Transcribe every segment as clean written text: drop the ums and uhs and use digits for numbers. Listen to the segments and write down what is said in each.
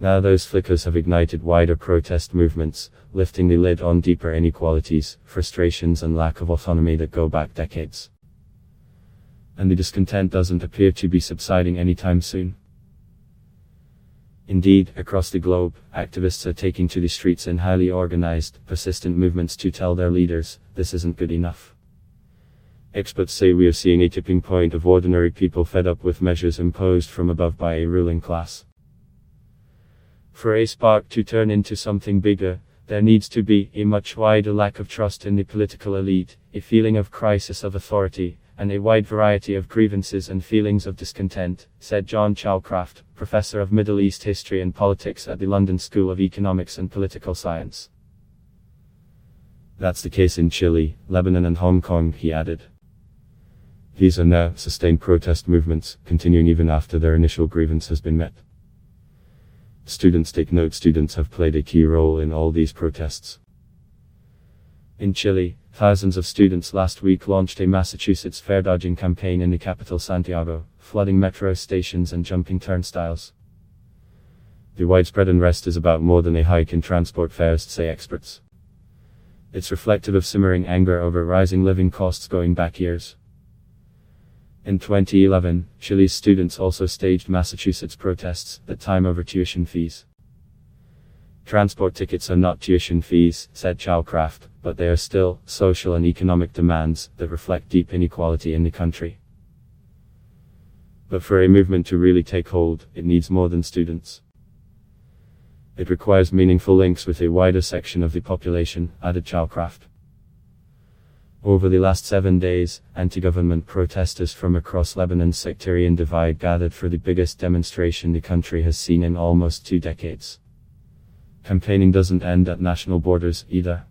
Now those flickers have ignited wider protest movements, lifting the lid on deeper inequalities, frustrations and lack of autonomy that go back decades. And the discontent doesn't appear to be subsiding anytime soon. Indeed, across the globe, activists are taking to the streets in highly organized, persistent movements to tell their leaders, this isn't good enough. Experts say we are seeing a tipping point of ordinary people fed up with measures imposed from above by a ruling class. For a spark to turn into something bigger, there needs to be a much wider lack of trust in the political elite, a feeling of crisis of authority, and a wide variety of grievances and feelings of discontent, said John Chalcraft, professor of Middle East history and politics at the London School of Economics and Political Science. That's the case in Chile, Lebanon and Hong Kong, he added. These are now sustained protest movements, continuing even after their initial grievance has been met. Students take note. Students have played a key role in all these protests. In Chile, thousands of students last week launched a Massachusetts fare-dodging campaign in the capital Santiago, flooding metro stations and jumping turnstiles. The widespread unrest is about more than a hike in transport fares, say experts. It's reflective of simmering anger over rising living costs going back years. In 2011, Chile's students also staged Massachusetts protests, that time over tuition fees. Transport tickets are not tuition fees, said Chalcraft, but they are still social and economic demands that reflect deep inequality in the country. But for a movement to really take hold, it needs more than students. It requires meaningful links with a wider section of the population, added Chalcraft. Over the last 7 days, anti-government protesters from across Lebanon's sectarian divide gathered for the biggest demonstration the country has seen in almost 2 decades. Campaigning doesn't end at national borders, either.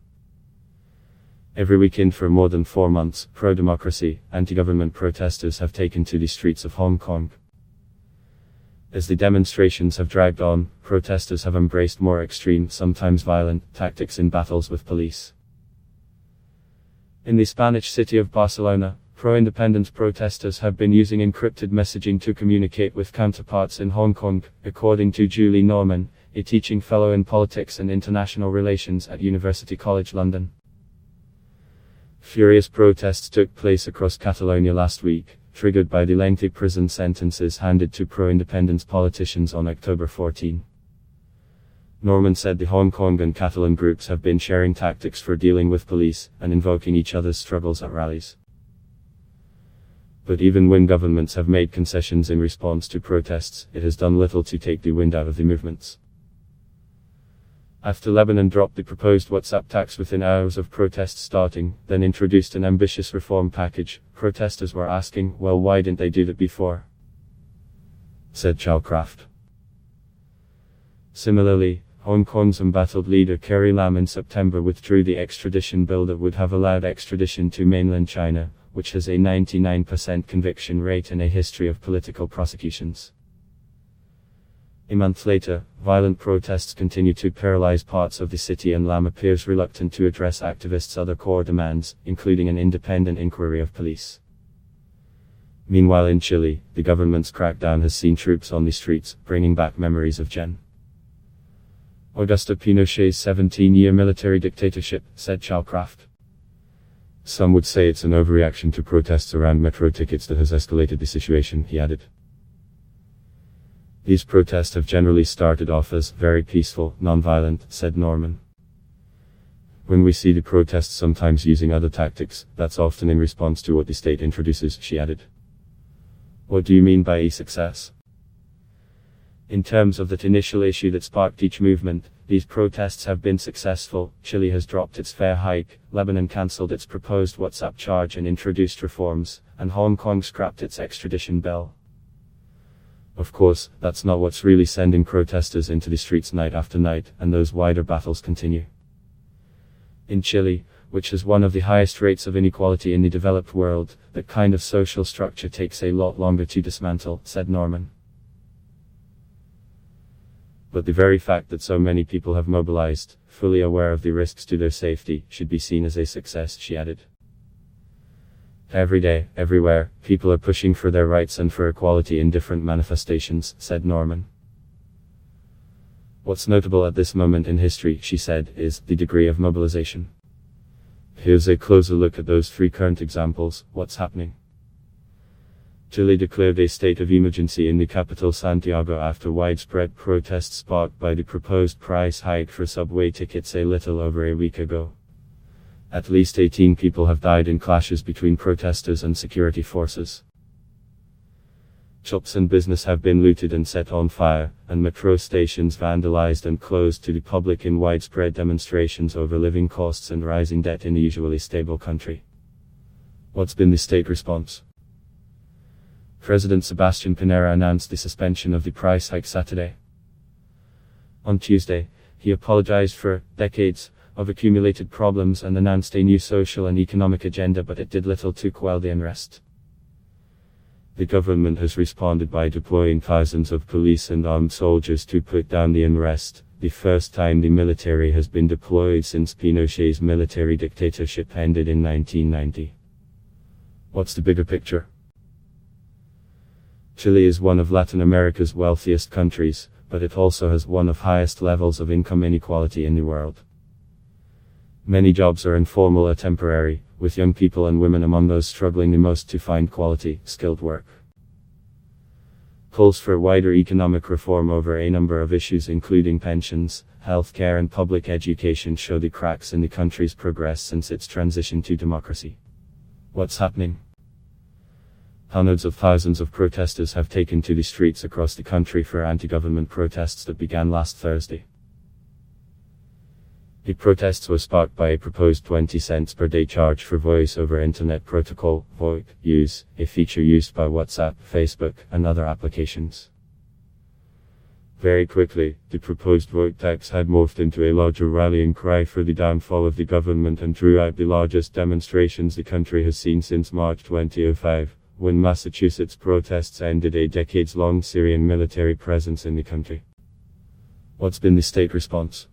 Every weekend for more than 4 months, pro-democracy, anti-government protesters have taken to the streets of Hong Kong. As the demonstrations have dragged on, protesters have embraced more extreme, sometimes violent, tactics in battles with police. In the Spanish city of Barcelona, pro-independence protesters have been using encrypted messaging to communicate with counterparts in Hong Kong, according to Julie Norman, a teaching fellow in politics and international relations at University College London. Furious protests took place across Catalonia last week, triggered by the lengthy prison sentences handed to pro-independence politicians on October 14. Norman said the Hong Kong and Catalan groups have been sharing tactics for dealing with police, and invoking each other's struggles at rallies. But even when governments have made concessions in response to protests, it has done little to take the wind out of the movements. After Lebanon dropped the proposed WhatsApp tax within hours of protests starting, then introduced an ambitious reform package, protesters were asking, well, why didn't they do that before? Said Chalcraft. Similarly, Hong Kong's embattled leader Carrie Lam in September withdrew the extradition bill that would have allowed extradition to mainland China, which has a 99% conviction rate and a history of political prosecutions. A month later, violent protests continue to paralyze parts of the city, and Lam appears reluctant to address activists' other core demands, including an independent inquiry of police. Meanwhile in Chile, the government's crackdown has seen troops on the streets, bringing back memories of Gen. Augusto Pinochet's 17-year military dictatorship, said Chalcraft. Some would say it's an overreaction to protests around metro tickets that has escalated the situation, he added. These protests have generally started off as very peaceful, non-violent, said Norman. When we see the protests sometimes using other tactics, that's often in response to what the state introduces, she added. What do you mean by a success? In terms of that initial issue that sparked each movement, these protests have been successful. Chile has dropped its fare hike, Lebanon cancelled its proposed WhatsApp charge and introduced reforms, and Hong Kong scrapped its extradition bill. Of course, that's not what's really sending protesters into the streets night after night, and those wider battles continue. In Chile, which has one of the highest rates of inequality in the developed world, that kind of social structure takes a lot longer to dismantle, said Norman. But the very fact that so many people have mobilized, fully aware of the risks to their safety, should be seen as a success, she added. Every day, everywhere, people are pushing for their rights and for equality in different manifestations, said Norman. What's notable at this moment in history, she said, is the degree of mobilization. Here's a closer look at those three current examples. What's happening? Chile declared a state of emergency in the capital Santiago after widespread protests sparked by the proposed price hike for subway tickets a little over a week ago. At least 18 people have died in clashes between protesters and security forces. Shops and business have been looted and set on fire, and metro stations vandalized and closed to the public in widespread demonstrations over living costs and rising debt in a usually stable country. What's been the state response? President Sebastián Piñera announced the suspension of the price hike Saturday. On Tuesday, he apologized for decades of accumulated problems and announced a new social and economic agenda, but it did little to quell the unrest. The government has responded by deploying thousands of police and armed soldiers to put down the unrest, the first time the military has been deployed since Pinochet's military dictatorship ended in 1990. What's the bigger picture? Chile is one of Latin America's wealthiest countries, but it also has one of the highest levels of income inequality in the world. Many jobs are informal or temporary, with young people and women among those struggling the most to find quality, skilled work. Calls for wider economic reform over a number of issues including pensions, healthcare and public education show the cracks in the country's progress since its transition to democracy. What's happening? Hundreds of thousands of protesters have taken to the streets across the country for anti-government protests that began last Thursday. The protests were sparked by a proposed 20 cents per day charge for Voice over Internet Protocol (VoIP) use, a feature used by WhatsApp, Facebook, and other applications. Very quickly, the proposed VoIP tax had morphed into a larger rallying cry for the downfall of the government and drew out the largest demonstrations the country has seen since March 2005, when Massachusetts protests ended a decades-long Syrian military presence in the country. What's been the state response?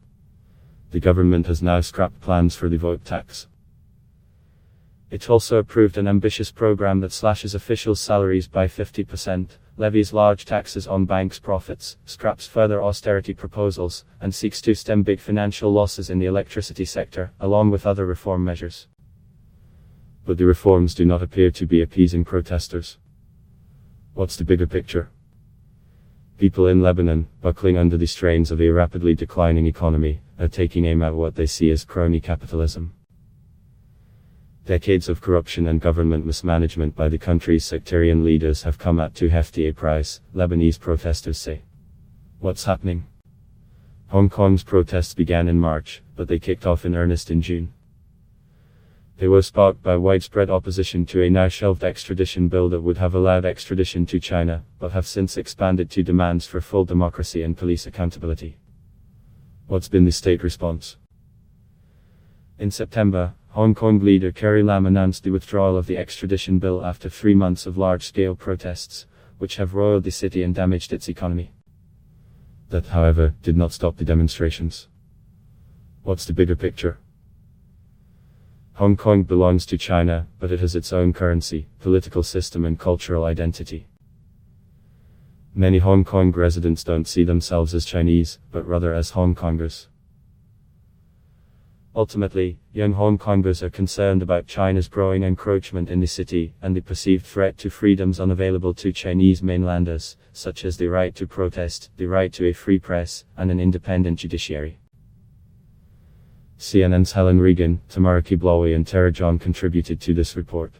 The government has now scrapped plans for the VoIP tax. It also approved an ambitious program that slashes officials' salaries by 50%, levies large taxes on banks' profits, scraps further austerity proposals, and seeks to stem big financial losses in the electricity sector, along with other reform measures. But the reforms do not appear to be appeasing protesters. What's the bigger picture? People in Lebanon, buckling under the strains of a rapidly declining economy, are taking aim at what they see as crony capitalism. Decades of corruption and government mismanagement by the country's sectarian leaders have come at too hefty a price, Lebanese protesters say. What's happening? Hong Kong's protests began in March, but they kicked off in earnest in June. They were sparked by widespread opposition to a now-shelved extradition bill that would have allowed extradition to China, but have since expanded to demands for full democracy and police accountability. What's been the state response? In September, Hong Kong leader Carrie Lam announced the withdrawal of the extradition bill after 3 months of large-scale protests, which have roiled the city and damaged its economy. That, however, did not stop the demonstrations. What's the bigger picture? Hong Kong belongs to China, but it has its own currency, political system and cultural identity. Many Hong Kong residents don't see themselves as Chinese, but rather as Hong Kongers. Ultimately, young Hong Kongers are concerned about China's growing encroachment in the city, and the perceived threat to freedoms unavailable to Chinese mainlanders, such as the right to protest, the right to a free press, and an independent judiciary. CNN's Helen Regan, Tamara Kiblawi and Tara John contributed to this report.